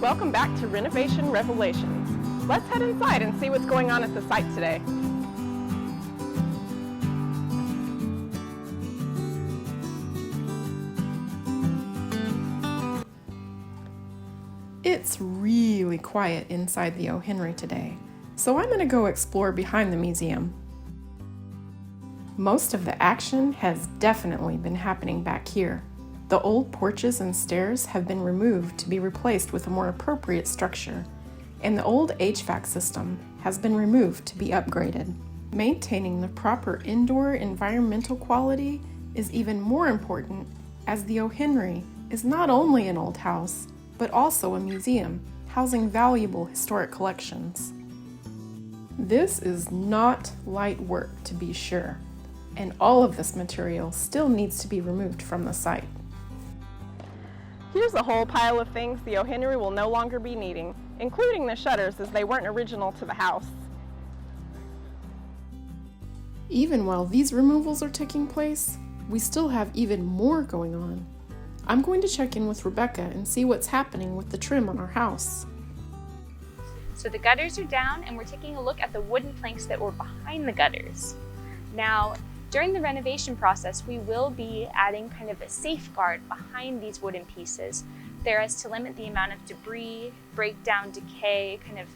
welcome back to Renovation Revelations. Let's head inside and see what's going on at the site today. It's really quiet inside the O. Henry today, so I'm going to go explore behind the museum. Most of the action has definitely been happening back here. The old porches and stairs have been removed to be replaced with a more appropriate structure, and the old HVAC system has been removed to be upgraded. Maintaining the proper indoor environmental quality is even more important, as the O. Henry is not only an old house, but also a museum housing valuable historic collections. This is not light work, to be sure, and all of this material still needs to be removed from the site. Here's a whole pile of things the O. Henry will no longer be needing, including the shutters as they weren't original to the house. Even while these removals are taking place, we still have even more going on. I'm going to check in with Rebecca and see what's happening with the trim on our house. So the gutters are down, and we're taking a look at the wooden planks that were behind the gutters. Now, during the renovation process, we will be adding kind of a safeguard behind these wooden pieces there as to limit the amount of debris, breakdown, decay, kind of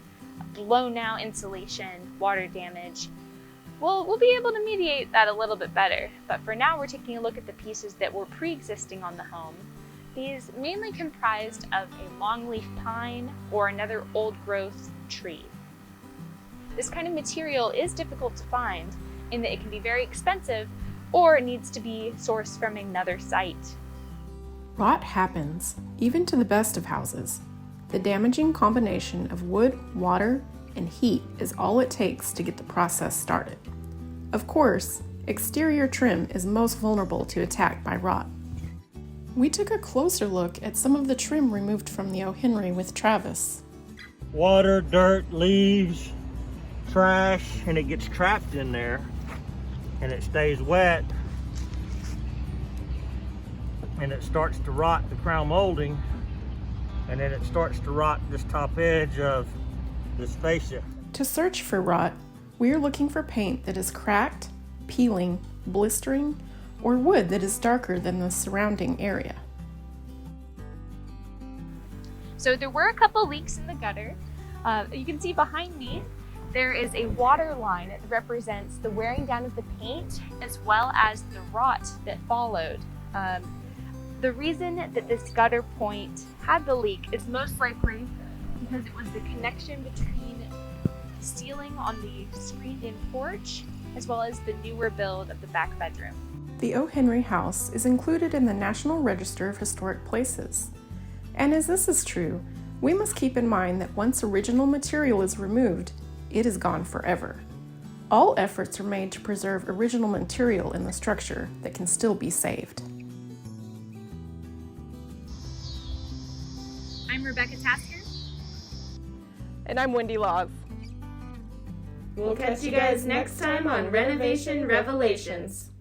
blown out insulation, water damage. We'll be able to mediate that a little bit better, but for now we're taking a look at the pieces that were pre-existing on the home. These mainly comprised of a longleaf pine or another old growth tree. This kind of material is difficult to find in that it can be very expensive or it needs to be sourced from another site. Rot happens, even to the best of houses. The damaging combination of wood, water, and heat is all it takes to get the process started. Of course, exterior trim is most vulnerable to attack by rot. We took a closer look at some of the trim removed from the O. Henry with Travis. Water, dirt, leaves, trash, and it gets trapped in there and it stays wet and it starts to rot the crown molding, and then it starts to rot this top edge of this fascia. To search for rot, we are looking for paint that is cracked, peeling, blistering, or wood that is darker than the surrounding area. So there were a couple leaks in the gutter. You can see behind me there is a water line that represents the wearing down of the paint as well as the rot that followed. The reason that this gutter point had the leak is most likely because it was the connection between the ceiling on the screened-in porch as well as the newer build of the back bedroom. The O. Henry house is included in the National Register of Historic Places. And as this is true, we must keep in mind that once original material is removed, it is gone forever. All efforts are made to preserve original material in the structure that can still be saved. I'm Rebecca Tasker. And I'm Wendi Laws. We'll catch you guys next time on Renovation Revelations.